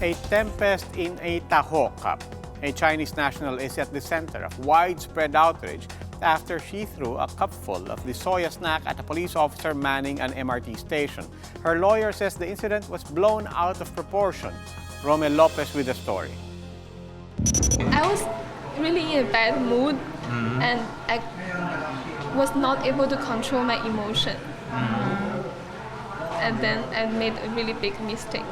A tempest in a taho cup. A Chinese national is at the center of widespread outrage after she threw a cupful of the soya snack at a police officer manning an MRT station. Her lawyer says the incident was blown out of proportion. Romel Lopez with the story. I was really in a bad mood and I was not able to control my emotion. And then I made a really big mistake.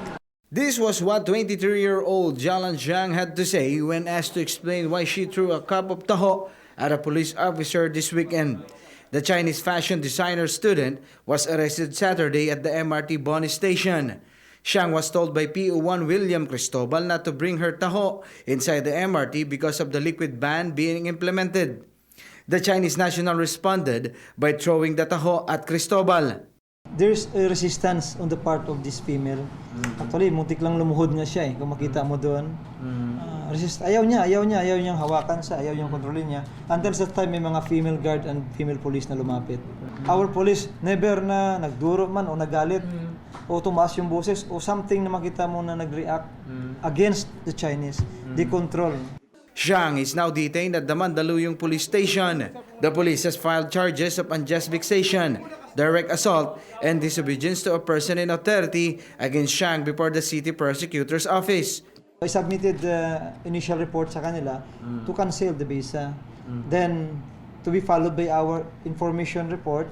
This was what 23-year-old Jalan Zhang had to say when asked to explain why she threw a cup of taho at a police officer this weekend. The Chinese fashion designer student was arrested Saturday at the MRT Boni station. Zhang was told by PO1 William Cristobal not to bring her taho inside the MRT because of the liquid ban being implemented. The Chinese national responded by throwing the taho at Cristobal. There's a resistance on the part of this female. Actually, muntik lang lumuhod nga siya Kung makita mo doon. Ayaw niyang hawakan siya, ayaw niyang kontrolin niya. Until sa time may mga female guard and female police na lumapit. Our police never na nagduro man o nagalit o tumaas yung boses o something na makita mo na nag-react against the Chinese. They control. Zhang is now detained at the Mandaluyong police station. The police has filed charges of unjust vexation, direct assault, and disobedience to a person in authority against Zhang before the city prosecutor's office. I submitted the initial report sa kanila to cancel the visa. Then, to be followed by our information report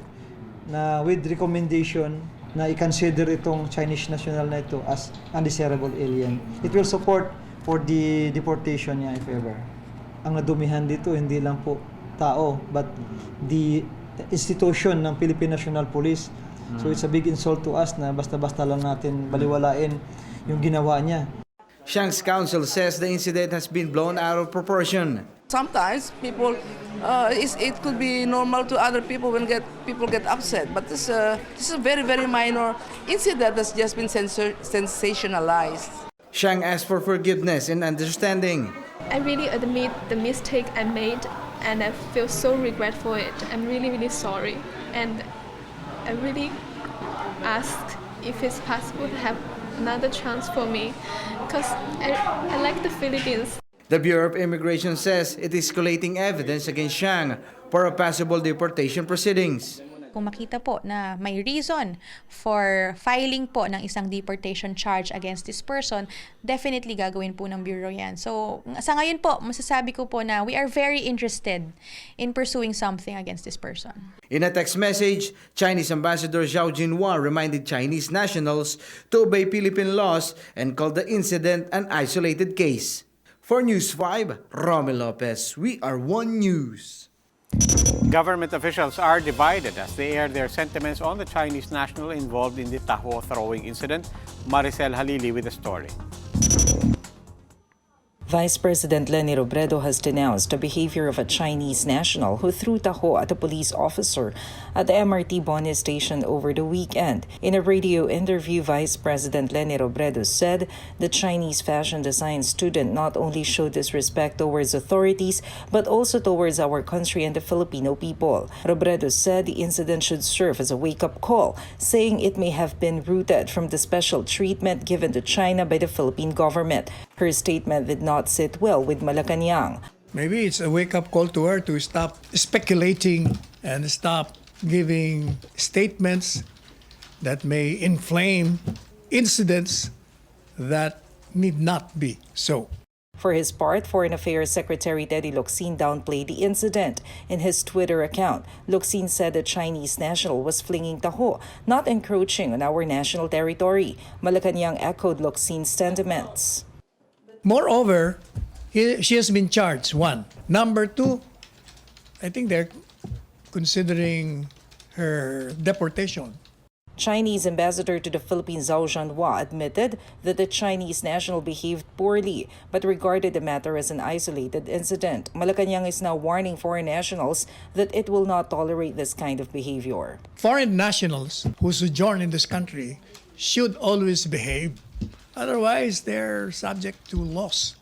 na with recommendation na i-consider itong Chinese national na ito as undesirable alien. It will support for the deportation niya if ever. Ang nadumihan dito hindi lang po tao but the institution ng Philippine National Police. So it's a big insult to us na basta-basta lang natin baliwalain yung ginawa niya. Zhang's counsel says the incident has been blown out of proportion. Sometimes people, it could be normal to other people when people get upset, but this is a very, very minor incident that's just been sensationalized. Zhang asked for forgiveness and understanding. I really admit the mistake I made and I feel so regretful for it. I'm really, really sorry. And I really ask if it's possible to have another chance for me because I like the Philippines. The Bureau of Immigration says it is collating evidence against Zhang for a possible deportation proceedings. Kung makita po na may reason for filing po ng isang deportation charge against this person, definitely gagawin po ng Bureau yan. So sa ngayon po, masasabi ko po na we are very interested in pursuing something against this person. In a text message, Chinese Ambassador Zhao Jinhua reminded Chinese nationals to obey Philippine laws and called the incident an isolated case. For News 5, Romel Lopez, we are One News. Government officials are divided as they air their sentiments on the Chinese national involved in the taho throwing incident. Maricel Halili with the story. Vice President Leni Robredo has denounced the behavior of a Chinese national who threw taho at a police officer at the MRT Boni station over the weekend. In a radio interview, Vice President Leni Robredo said the Chinese fashion design student not only showed disrespect towards authorities but also towards our country and the Filipino people. Robredo said the incident should serve as a wake-up call, saying it may have been rooted from the special treatment given to China by the Philippine government. Her statement did not sit well with Malacanang. Maybe it's a wake-up call to her to stop speculating and stop giving statements that may inflame incidents that need not be so. For his part, Foreign Affairs Secretary Teddy Locsin downplayed the incident. In his Twitter account, Locsin said the Chinese national was flinging taho, not encroaching on our national territory. Malacanang echoed Locsin's sentiments. Moreover, she has been charged, one. Number two, I think they're considering her deportation. Chinese ambassador to the Philippines Zhao Zhanhua admitted that the Chinese national behaved poorly but regarded the matter as an isolated incident. Malacanang is now warning foreign nationals that it will not tolerate this kind of behavior. Foreign nationals who sojourn in this country should always behave. Otherwise, they're subject to loss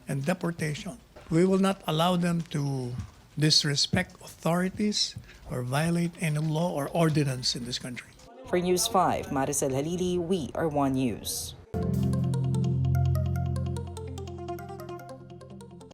and deportation. We will not allow them to disrespect authorities or violate any law or ordinance in this country. For News 5, Maricel Halili, we are One News.